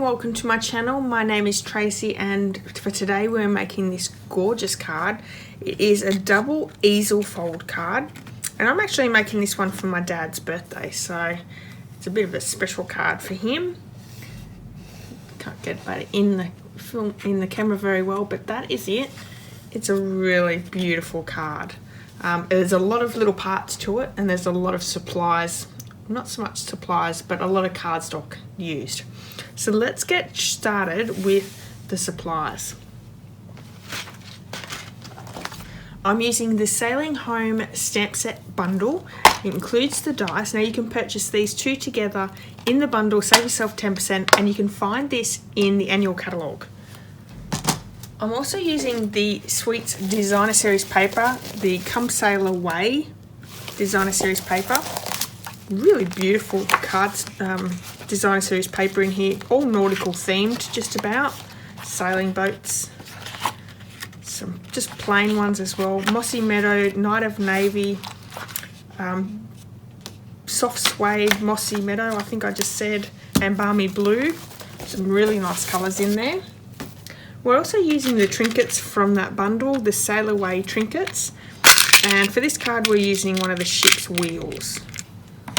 welcome to my channel. My name is Tracy and for today we're making this gorgeous card. It is a double easel fold card and I'm actually making this one for my dad's birthday, so it's a bit of a special card for him. Can't get that in the film in the camera very well, but that is it. It's a really beautiful card. There's a lot of little parts to it and there's a lot of supplies. Not so much supplies, but a lot of cardstock used. So let's get started with the supplies. I'm using the Sailing Home Stamp Set Bundle. It includes the dies. Now you can purchase these two together in the bundle, save yourself 10%, and you can find this in the annual catalogue. I'm also using the Sweets Designer Series paper, the Come Sail Away Designer Series paper. Really beautiful cards, designer series paper in here, all nautical themed just about. Sailing boats, some just plain ones as well. Mossy Meadow, Night of Navy, soft suede, Mossy Meadow I think I just said, and Balmy Blue. Some really nice colours in there. We're also using the trinkets from that bundle, the Sail Away trinkets, and for this card we're using one of the ship's wheels.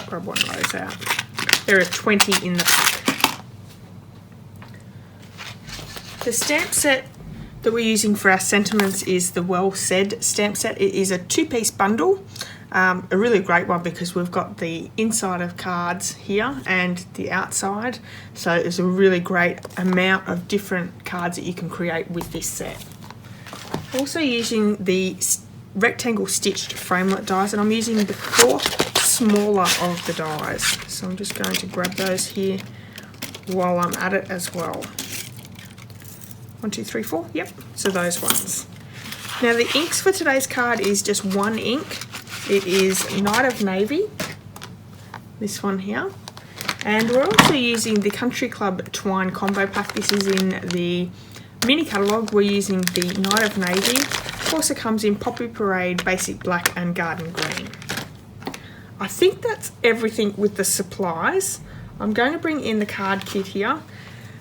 Grab one of those out. There are 20 in the pack. The stamp set that we're using for our sentiments is the Well Said stamp set. It is a two-piece bundle, a really great one because we've got the inside of cards here and the outside, so it's a really great amount of different cards that you can create with this set. Also using the rectangle stitched framelit dies, and I'm using the 4 smaller of the dies, so I'm just going to grab those here while I'm at it as well. 1, 2, 3, 4, yep, so those ones. Now the inks for today's card is just one ink. It is Night of Navy, this one here, and we're also using the Country Club Twine Combo Pack. This is in the mini catalogue. We're using the Night of Navy. It also comes in Poppy Parade, Basic Black and Garden Green. I think that's everything with the supplies. I'm going to bring in the card kit here,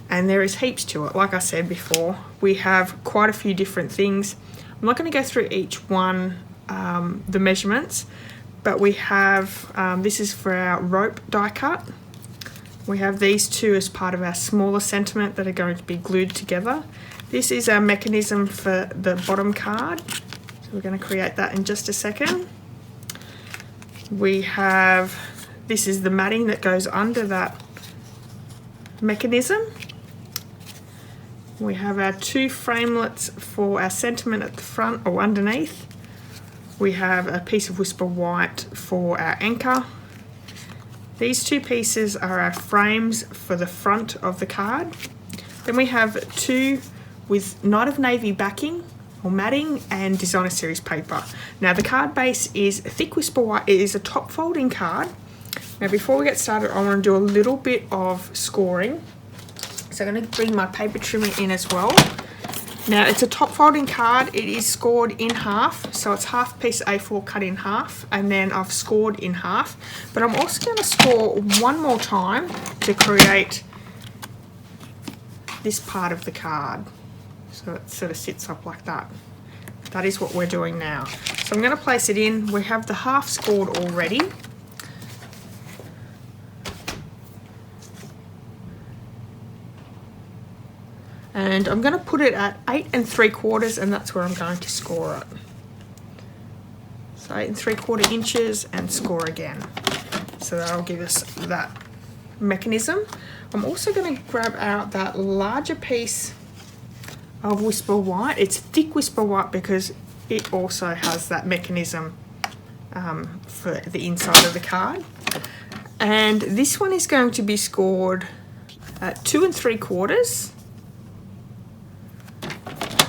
and there is heaps to it. Like I said before, we have quite a few different things. I'm not going to go through each one, the measurements, but we have, this is for our rope die cut. We have these two as part of our smaller sentiment that are going to be glued together. This is our mechanism for the bottom card. So we're going to create that in just a second. We have, this is the matting that goes under that mechanism. We have our 2 framelets for our sentiment at the front or underneath. We have a piece of Whisper White for our anchor. These 2 pieces are our frames for the front of the card. Then we have 2 with Night of Navy backing or matting and designer series paper. Now the card base is thick Whisper White. It is a top folding card. Now before we get started, I want to do a little bit of scoring. So I'm going to bring my paper trimmer in as well. Now it's a top folding card. It is scored in half, so it's half piece A4 cut in half, and then I've scored in half. But I'm also going to score one more time to create this part of the card. So it sort of sits up like that. That is what we're doing now. So I'm going to place it in. We have the half scored already. And I'm going to put it at 8 3/4, and that's where I'm going to score it. So 8 3/4 inches and score again. So that'll give us that mechanism. I'm also going to grab out that larger piece of Whisper White. It's thick Whisper White because it also has that mechanism for the inside of the card. And this one is going to be scored at 2 3/4,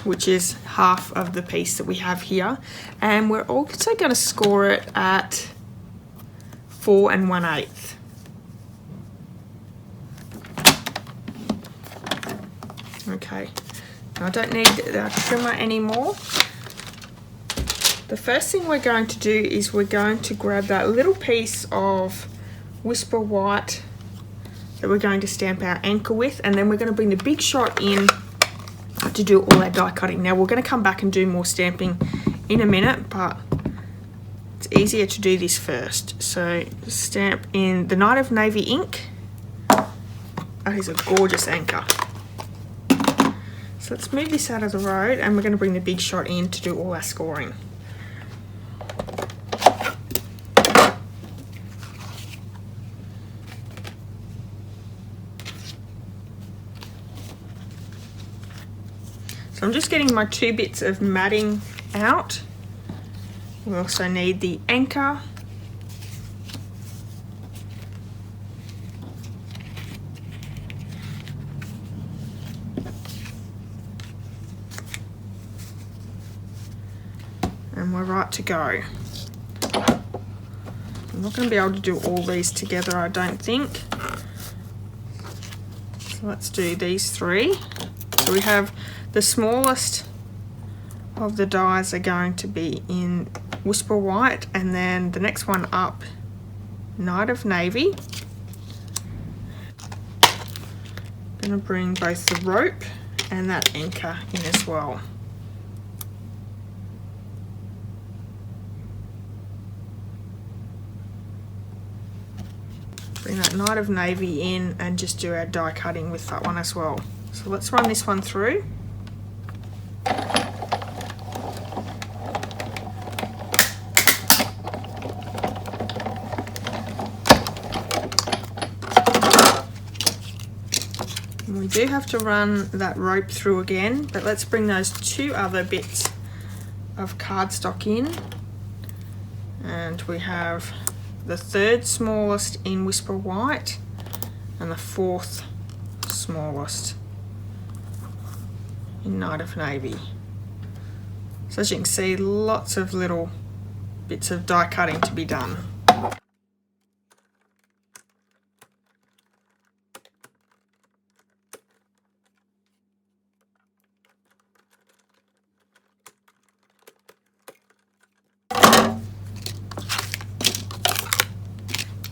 which is half of the piece that we have here. And we're also going to score it at 4 1/8. Okay. I don't need the trimmer anymore. The first thing we're going to do is we're going to grab that little piece of Whisper White that we're going to stamp our anchor with, and then we're going to bring the Big Shot in to do all our die cutting. Now we're going to come back and do more stamping in a minute, but it's easier to do this first. So stamp in the Night of Navy ink. That is a gorgeous anchor. So let's move this out of the road, and we're going to bring the Big Shot in to do all our scoring. So I'm just getting my 2 bits of matting out. We also need the anchor. And we're right to go. I'm not going to be able to do all these together, I don't think. So let's do these 3. So we have the smallest of the dies are going to be in Whisper White, and then the next one up, Night of Navy. I'm going to bring both the rope and that anchor in as well. Bring that Night of Navy in and just do our die cutting with that one as well. So let's run this one through. And we do have to run that rope through again, but let's bring those 2 other bits of cardstock in. And we have the 3rd smallest in Whisper White and the 4th smallest in Night of Navy. So as you can see, lots of little bits of die cutting to be done.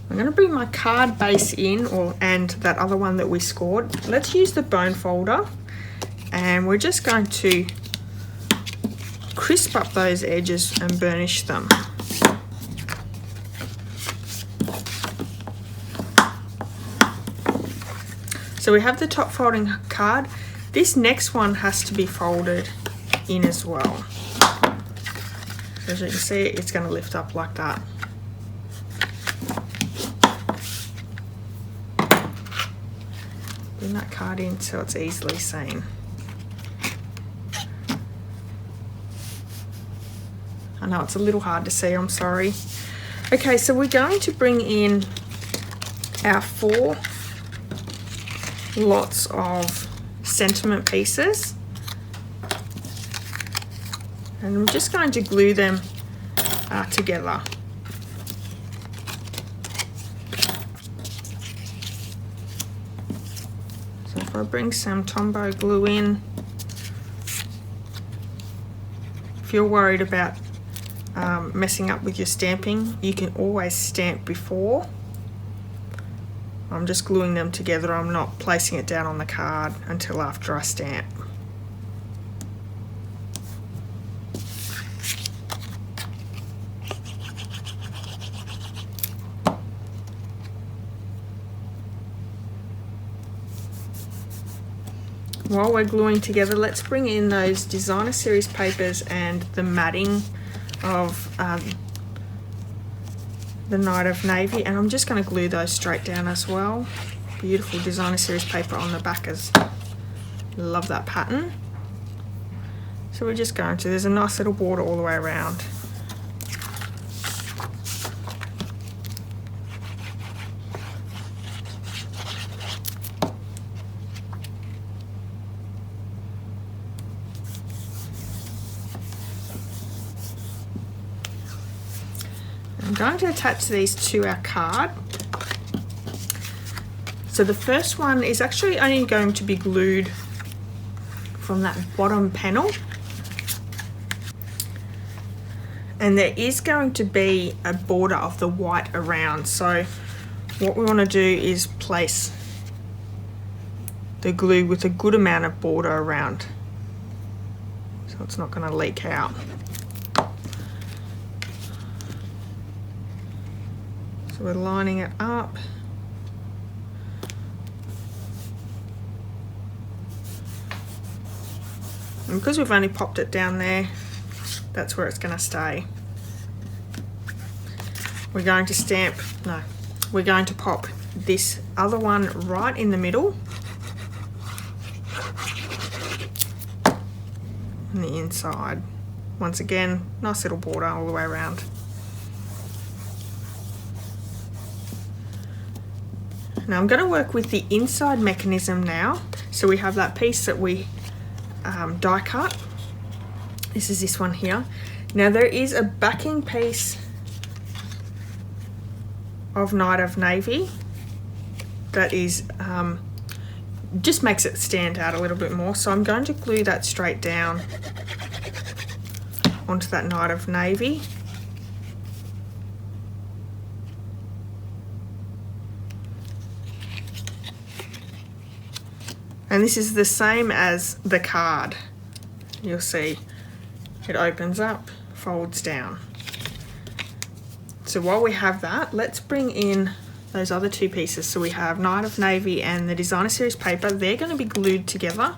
I'm going to bring my card base in, and that other one that we scored. Let's use the bone folder, and we're just going to crisp up those edges and burnish them. So we have the top folding card. This next one has to be folded in as well. As you can see, it's going to lift up like that. Bring that card in so it's easily seen. I know it's a little hard to see, I'm sorry. Okay, so we're going to bring in our 4 lots of sentiment pieces, and I'm just going to glue them together. So if I bring some Tombow glue in, if you're worried about messing up with your stamping, you can always stamp before. I'm just gluing them together. I'm not placing it down on the card until after I stamp. While we're gluing together, let's bring in those designer series papers and the matting of the Night of Navy, and I'm just going to glue those straight down as well. Beautiful designer series paper on the back, as love that pattern. So we're just going to, there's a nice little border all the way around. I'm going to attach these to our card. So the first one is actually only going to be glued from that bottom panel. And there is going to be a border of the white around. So what we want to do is place the glue with a good amount of border around, so it's not going to leak out. So we're lining it up. And because we've only popped it down there, that's where it's going to stay. We're going to pop this other one right in the middle. On the inside. Once again, nice little border all the way around. Now I'm going to work with the inside mechanism now. So we have that piece that we die cut. This is this one here. Now there is a backing piece of Night of Navy that is just makes it stand out a little bit more. So I'm going to glue that straight down onto that Night of Navy. And this is the same as the card. You'll see it opens up, folds down. So while we have that, let's bring in those other two pieces. So we have Night of Navy and the Designer Series paper. They're going to be glued together,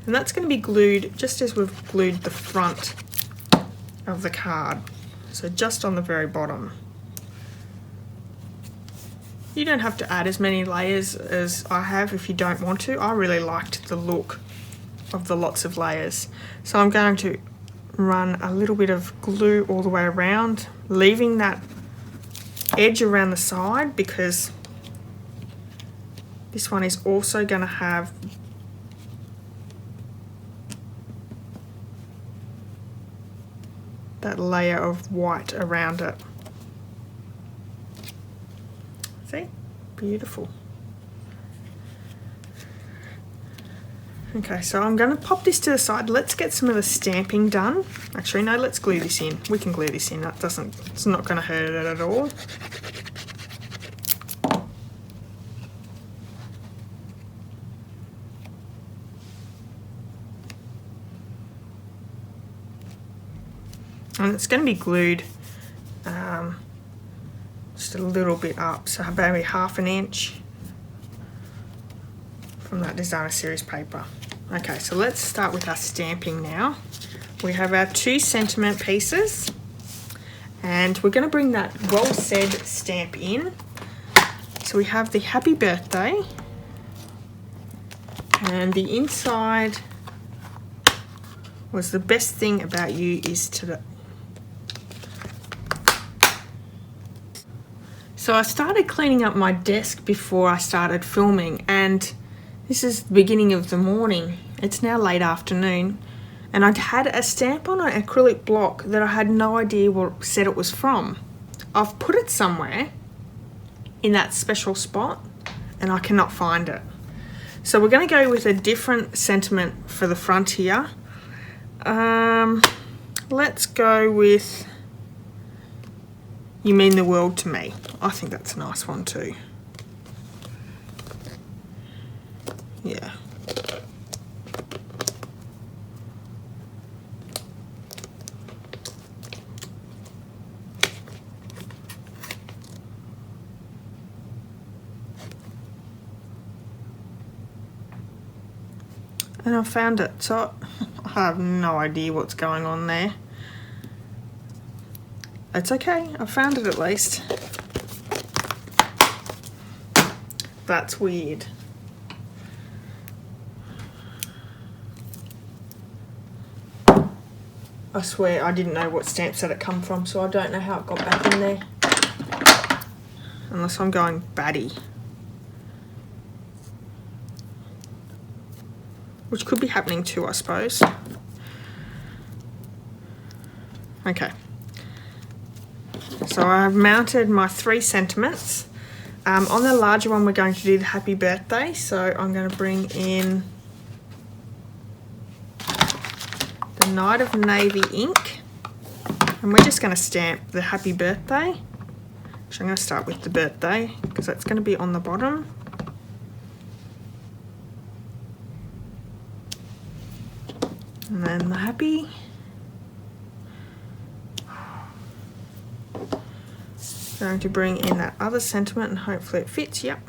and that's going to be glued just as we've glued the front of the card. So just on the very bottom. You don't have to add as many layers as I have if you don't want to. I really liked the look of the lots of layers. So I'm going to run a little bit of glue all the way around, leaving that edge around the side because this one is also going to have that layer of white around it. See? Beautiful. Okay, so I'm going to pop this to the side. Let's get some of the stamping done. Actually, no, let's glue this in. We can glue this in. It's not going to hurt it at all. And it's going to be glued just a little bit up, so maybe ½ an inch from that Designer Series paper. Okay, so let's start with our stamping now. We have our 2 sentiment pieces, and we're going to bring that Well Said stamp in. So we have the Happy Birthday, and the inside was the best thing about you is today. So I started cleaning up my desk before I started filming, and this is the beginning of the morning. It's now late afternoon, and I'd had a stamp on an acrylic block that I had no idea what set it was from. I've put it somewhere in that special spot, and I cannot find it. So we're going to go with a different sentiment for the front here. Let's go with You Mean the World to Me. I think that's a nice one too. Yeah. And I found it, so I have no idea what's going on there. It's okay, I found it at least. That's weird. I swear I didn't know what stamp set it come from, so I don't know how it got back in there. Unless I'm going batty. Which could be happening too, I suppose. Okay. So I've mounted my 3 sentiments. On the larger one, we're going to do the Happy Birthday. So I'm going to bring in the Night of Navy ink. And we're just going to stamp the Happy Birthday. Actually, I'm going to start with the birthday because that's going to be on the bottom. And then the happy. Going to bring in that other sentiment and hopefully it fits. Yep.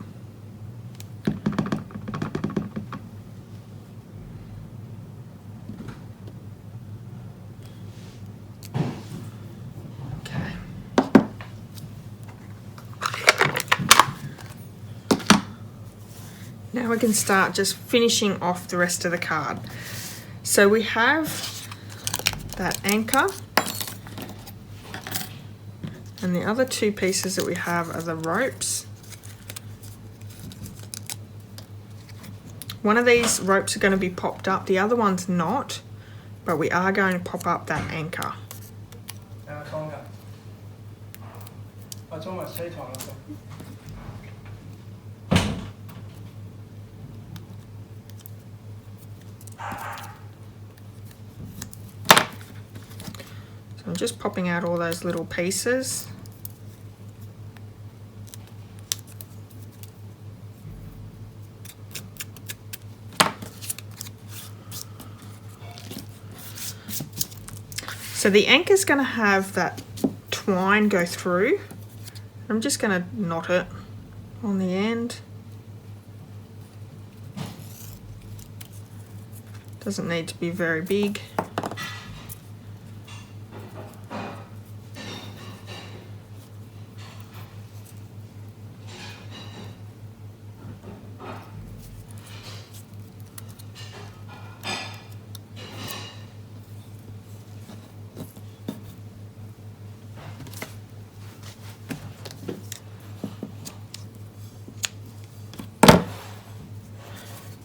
Okay. Now we can start just finishing off the rest of the card. So we have that anchor. And the other two pieces that we have are the ropes. One of these ropes are going to be popped up, the other one's not, but we are going to pop up that anchor. So I'm just popping out all those little pieces. So the anchor is going to have that twine go through. I'm just going to knot it on the end. Doesn't need to be very big.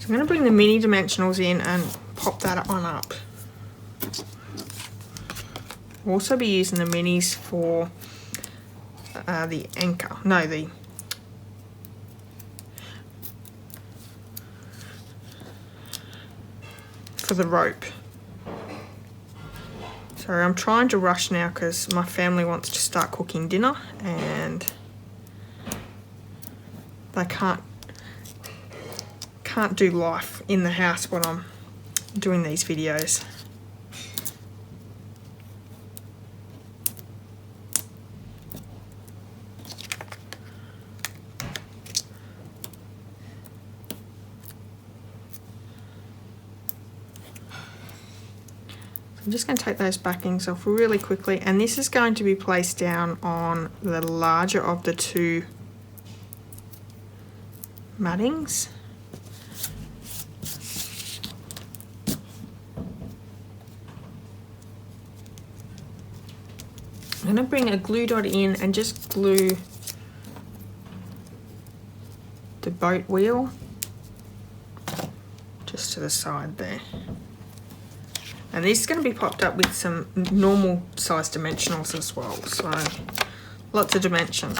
I'm going to bring the mini dimensionals in and pop that one up. We'll also be using the minis for the anchor, for the rope. Sorry, I'm trying to rush now because my family wants to start cooking dinner and they can't do life in the house when I'm doing these videos. I'm just going to take those backings off really quickly, and this is going to be placed down on the larger of the two mattings. I'm going to bring a glue dot in and just glue the boat wheel just to the side there. And this is going to be popped up with some normal size dimensionals as well, so lots of dimension,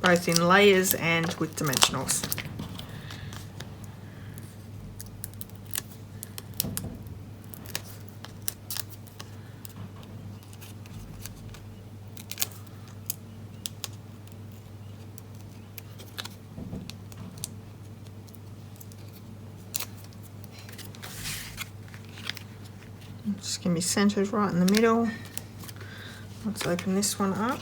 both in layers and with dimensionals. Just going to be centered right in the middle. Let's open this one up.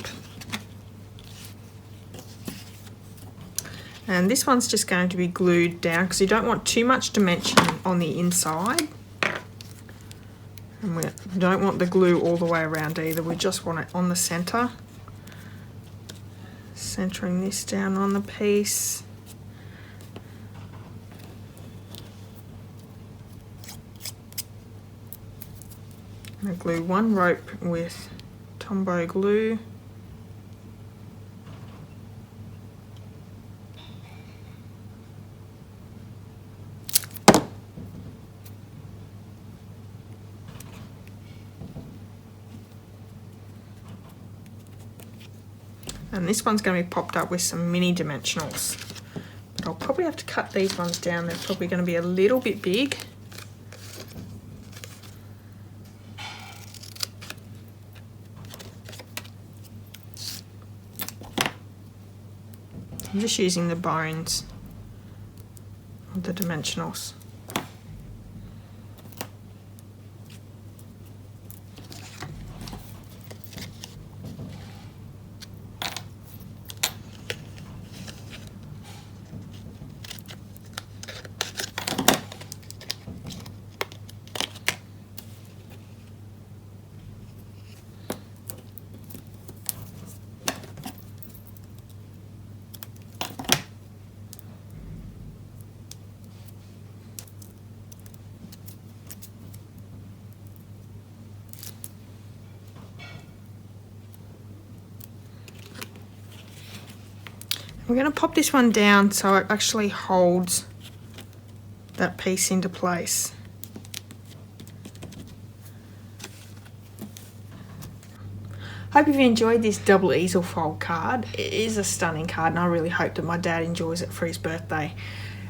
And this one's just going to be glued down because you don't want too much dimension on the inside. And we don't want the glue all the way around either. We just want it on the center. Centering this down on the piece. I'm going to glue one rope with Tombow glue. And this one's going to be popped up with some mini dimensionals. But I'll probably have to cut these ones down. They're probably going to be a little bit big. I'm just using the bones of the dimensionals. We're going to pop this one down so it actually holds that piece into place. Hope you've enjoyed this double easel fold card. It is a stunning card and I really hope that my dad enjoys it for his birthday.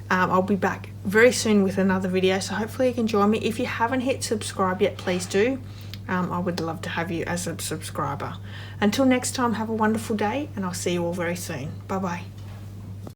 I'll be back very soon with another video, so hopefully you can join me. If you haven't hit subscribe yet, please do. I would love to have you as a subscriber. Until next time, have a wonderful day and I'll see you all very soon. Bye bye.